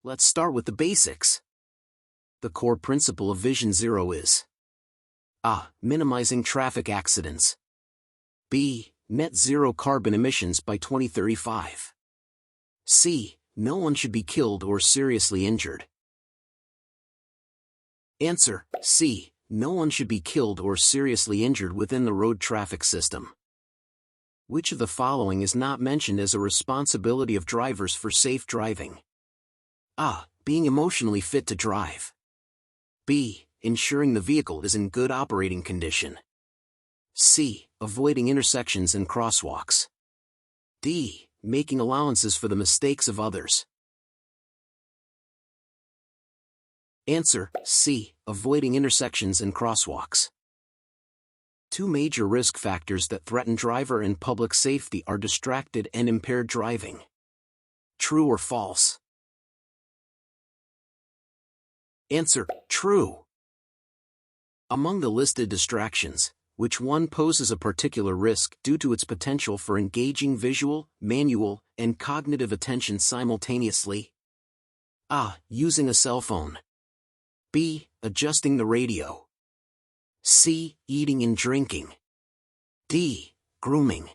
Let's start with the basics. The core principle of Vision Zero is A. Minimizing traffic accidents. B. Net zero carbon emissions by 2035. C. No one should be killed or seriously injured. Answer: C. No one should be killed or seriously injured within the road traffic system. Which of the following is not mentioned as a responsibility of drivers for safe driving? A. Being emotionally fit to drive. B. Ensuring the vehicle is in good operating condition. C. Avoiding intersections and crosswalks. D. Making allowances for the mistakes of others. Answer: C. Avoiding intersections and crosswalks. Two major risk factors that threaten driver and public safety are distracted and impaired driving. True or false? Answer: true. Among the listed distractions, which one poses a particular risk due to its potential for engaging visual, manual, and cognitive attention simultaneously? A. Using a cell phone. B. Adjusting the radio. C. Eating and drinking. D. Grooming.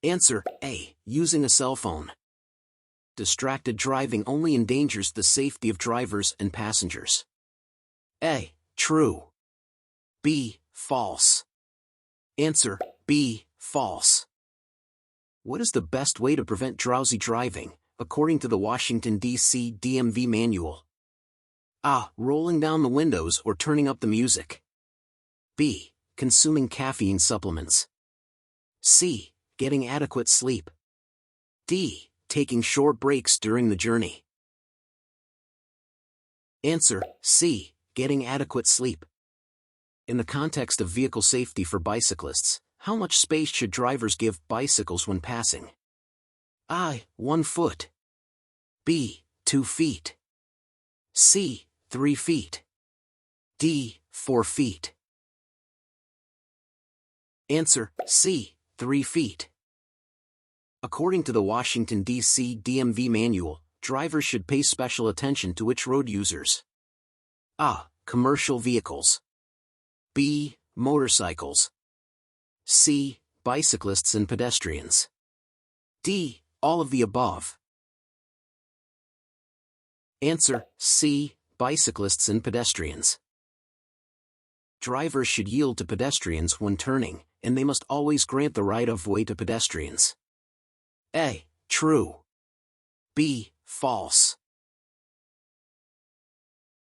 Answer: A. Using a cell phone. Distracted driving only endangers the safety of drivers and passengers. A. True. B. False. Answer: B. False. What is the best way to prevent drowsy driving, according to the Washington, D.C. DMV manual? A. Rolling down the windows or turning up the music. B. Consuming caffeine supplements. C. Getting adequate sleep. D. Taking short breaks during the journey. Answer: C. Getting adequate sleep. In the context of vehicle safety for bicyclists, how much space should drivers give bicycles when passing? A. 1 foot. B. 2 feet. C. 3 feet. D. 4 feet. Answer: C. 3 feet. According to the Washington, D.C. DMV manual, drivers should pay special attention to which road users? A. Commercial vehicles. B. Motorcycles. C. Bicyclists and pedestrians. D. All of the above. Answer: C. Bicyclists and pedestrians. Drivers should yield to pedestrians when turning, and they must always grant the right-of-way to pedestrians. A. True. B. False.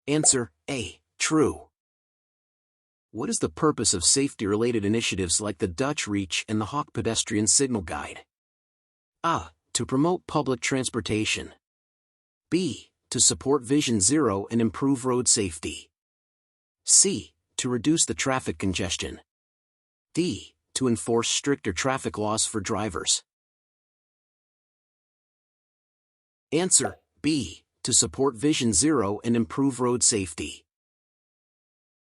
Answer: A. True. What is the purpose of safety-related initiatives like the Dutch Reach and the Hawk Pedestrian Signal Guide? A. To promote public transportation. B. To support Vision Zero and improve road safety. C. To reduce the traffic congestion. D. To enforce stricter traffic laws for drivers. Answer: B. To support Vision Zero and improve road safety.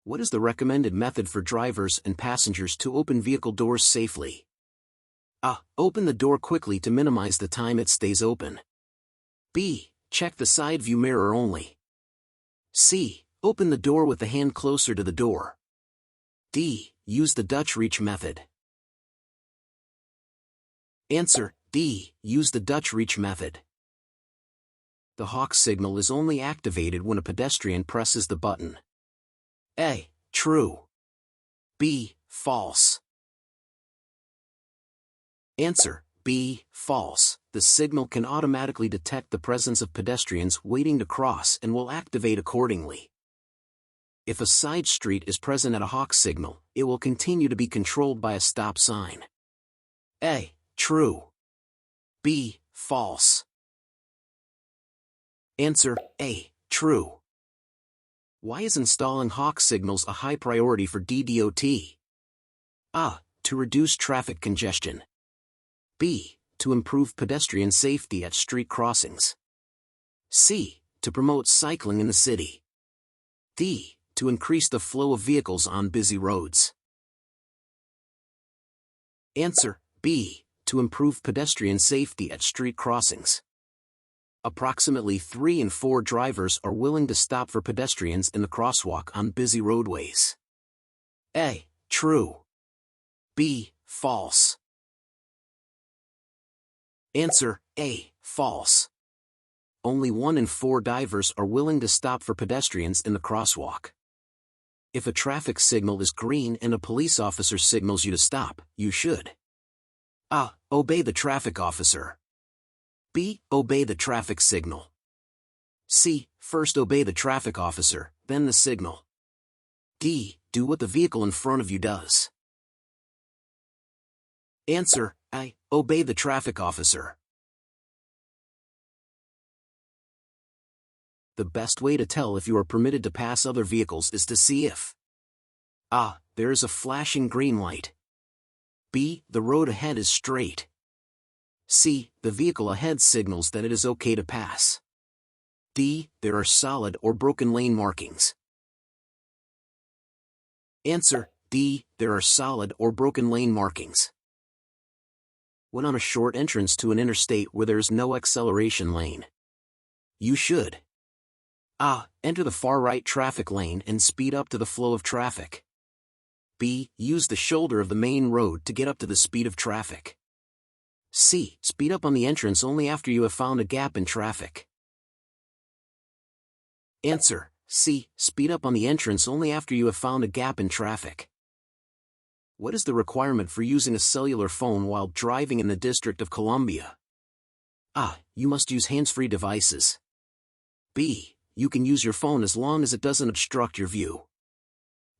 What is the recommended method for drivers and passengers to open vehicle doors safely? A. Open the door quickly to minimize the time it stays open. B. Check the side view mirror only. C. Open the door with the hand closer to the door. D. Use the Dutch Reach method. Answer: D. Use the Dutch Reach method. The Hawk signal is only activated when a pedestrian presses the button. A. True. B. False. Answer: B. False. The signal can automatically detect the presence of pedestrians waiting to cross and will activate accordingly. If a side street is present at a Hawk signal, it will continue to be controlled by a stop sign. A. True. B. False. Answer: A. True. Why is installing Hawk signals a high priority for DDOT? A. To reduce traffic congestion. B. To improve pedestrian safety at street crossings. C. To promote cycling in the city. D. To increase the flow of vehicles on busy roads. Answer: B. To improve pedestrian safety at street crossings. Approximately 3 in 4 drivers are willing to stop for pedestrians in the crosswalk on busy roadways. A. True. B. False. Answer A. False. Only 1 in 4 drivers are willing to stop for pedestrians in the crosswalk. If a traffic signal is green and a police officer signals you to stop, you should A. Obey the traffic officer. B. Obey the traffic signal. C. First obey the traffic officer, then the signal. D. Do what the vehicle in front of you does. Answer A. Obey the traffic officer. The best way to tell if you are permitted to pass other vehicles is to see if A. There is a flashing green light. B. The road ahead is straight. C. The vehicle ahead signals that it is okay to pass. D. There are solid or broken lane markings. Answer D. There are solid or broken lane markings. When on a short entrance to an interstate where there is no acceleration lane, you should A. Enter the far right traffic lane and speed up to the flow of traffic. B. Use the shoulder of the main road to get up to the speed of traffic. C. Speed up on the entrance only after you have found a gap in traffic. Answer C. Speed up on the entrance only after you have found a gap in traffic. What is the requirement for using a cellular phone while driving in the District of Columbia? A. You must use hands-free devices. B. You can use your phone as long as it doesn't obstruct your view.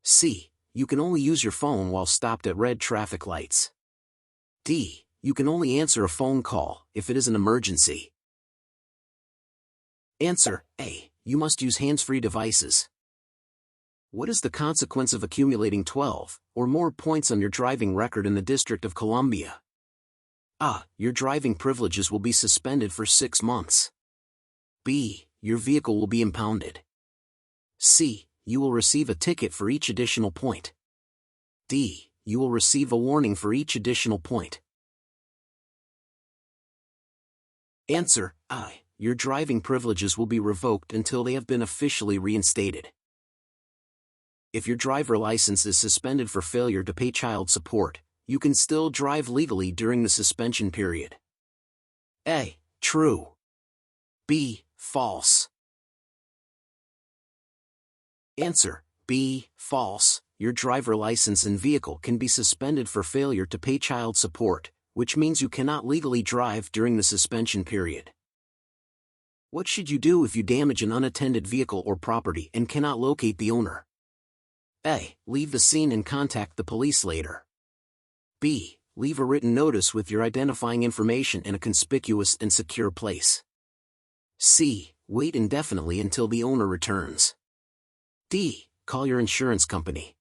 C. You can only use your phone while stopped at red traffic lights. D. You can only answer a phone call if it is an emergency. Answer A. You must use hands-free devices. What is the consequence of accumulating 12 or more points on your driving record in the District of Columbia? A. Your driving privileges will be suspended for 6 months. B. Your vehicle will be impounded. C. You will receive a ticket for each additional point. D. You will receive a warning for each additional point. Answer A. Your driving privileges will be revoked until they have been officially reinstated. If your driver license is suspended for failure to pay child support, you can still drive legally during the suspension period. A. True. B. False. Answer B. False. Your driver license and vehicle can be suspended for failure to pay child support, which means you cannot legally drive during the suspension period. What should you do if you damage an unattended vehicle or property and cannot locate the owner? A. Leave the scene and contact the police later. B. Leave a written notice with your identifying information in a conspicuous and secure place. C. Wait indefinitely until the owner returns. D. Call your insurance company.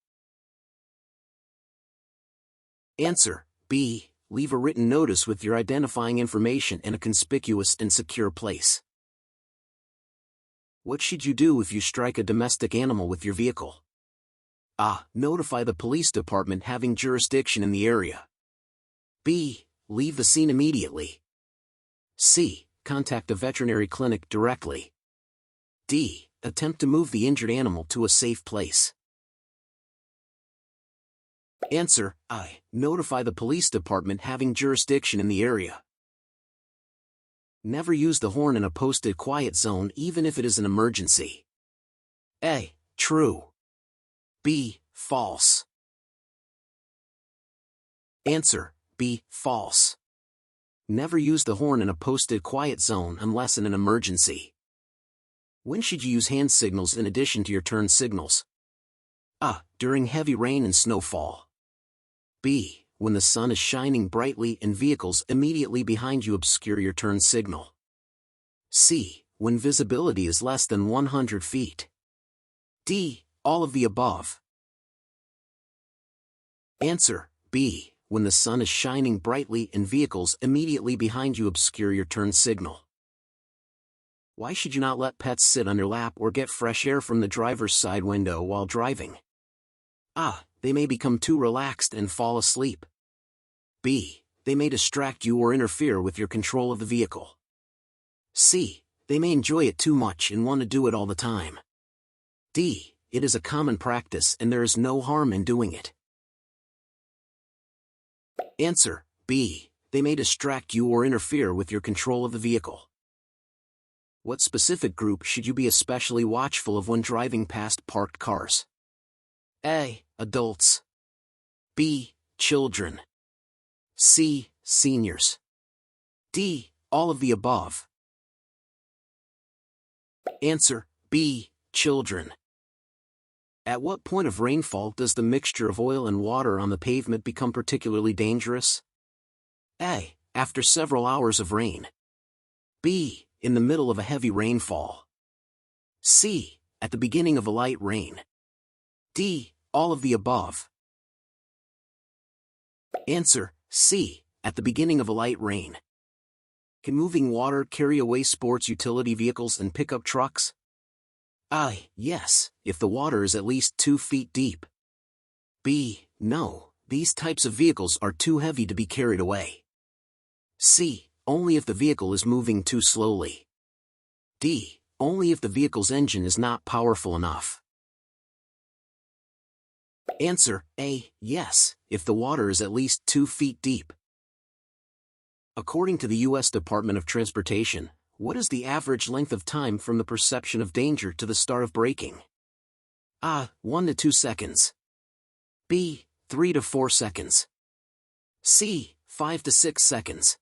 Answer B. Leave a written notice with your identifying information in a conspicuous and secure place. What should you do if you strike a domestic animal with your vehicle? A. Notify the police department having jurisdiction in the area. B. Leave the scene immediately. C. Contact a veterinary clinic directly. D. Attempt to move the injured animal to a safe place. Answer I. Notify the police department having jurisdiction in the area. Never use the horn in a posted quiet zone even if it is an emergency. A. True. B. False. Answer B. False. Never use the horn in a posted quiet zone unless in an emergency. When should you use hand signals in addition to your turn signals? A. During heavy rain and snowfall. B. When the sun is shining brightly and vehicles immediately behind you obscure your turn signal. C. When visibility is less than 100 feet. D. All of the above. Answer B. When the sun is shining brightly and vehicles immediately behind you obscure your turn signal. Why should you not let pets sit on your lap or get fresh air from the driver's side window while driving? A. They may become too relaxed and fall asleep. B. They may distract you or interfere with your control of the vehicle. C. They may enjoy it too much and want to do it all the time. D. It is a common practice and there is no harm in doing it. Answer: B. They may distract you or interfere with your control of the vehicle. What specific group should you be especially watchful of when driving past parked cars? A. Adults. B. Children. C. Seniors. D. All of the above. Answer: B. Children. At what point of rainfall does the mixture of oil and water on the pavement become particularly dangerous? A. After several hours of rain. B. In the middle of a heavy rainfall. C. At the beginning of a light rain. D. All of the above. Answer: C. At the beginning of a light rain. Can moving water carry away sports utility vehicles and pickup trucks? A. Yes, if the water is at least 2 feet deep. B. No, these types of vehicles are too heavy to be carried away. C. Only if the vehicle is moving too slowly. D. Only if the vehicle's engine is not powerful enough. Answer: A. Yes, if the water is at least 2 feet deep. According to the U.S. Department of Transportation, what is the average length of time from the perception of danger to the start of braking? A. 1 to 2 seconds. B. 3 to 4 seconds. C. 5 to 6 seconds.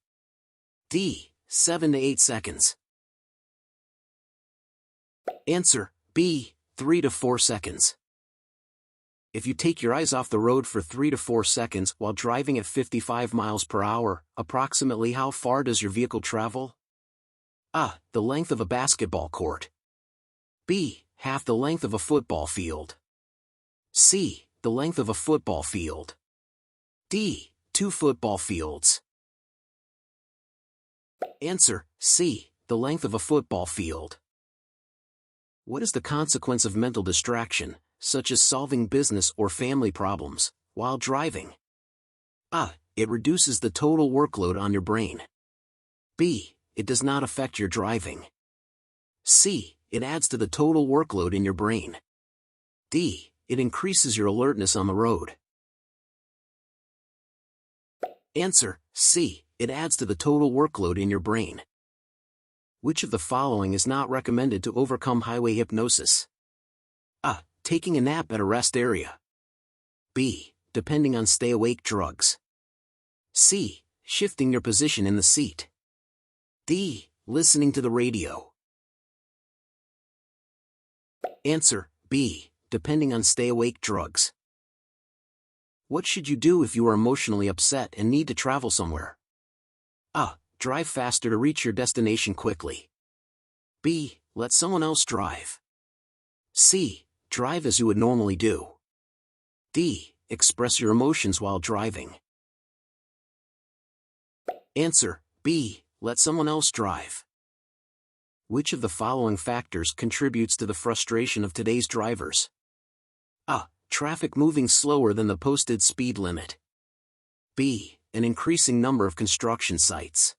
D. 7 to 8 seconds. Answer: B. 3 to 4 seconds. If you take your eyes off the road for 3 to 4 seconds while driving at 55 miles per hour, approximately how far does your vehicle travel? A. The length of a basketball court. B. Half the length of a football field. C. The length of a football field. D. 2 football fields. Answer: C. The length of a football field. What is the consequence of mental distraction, such as solving business or family problems, while driving? A. It reduces the total workload on your brain. B. It does not affect your driving. C. It adds to the total workload in your brain. D. It increases your alertness on the road. Answer: C. It adds to the total workload in your brain. Which of the following is not recommended to overcome highway hypnosis? A. Taking a nap at a rest area. B. Depending on stay-awake drugs. C. Shifting your position in the seat. D. Listening to the radio. Answer: B. Depending on stay-awake drugs. What should you do if you are emotionally upset and need to travel somewhere? A. Drive faster to reach your destination quickly. B. Let someone else drive. C. Drive as you would normally do. D. Express your emotions while driving. Answer: B. Let someone else drive. Which of the following factors contributes to the frustration of today's drivers? A. Traffic moving slower than the posted speed limit. B. An increasing number of construction sites.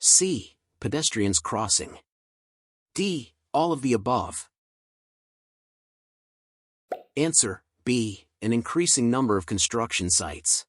C. Pedestrians crossing. D. All of the above. Answer: B. An increasing number of construction sites.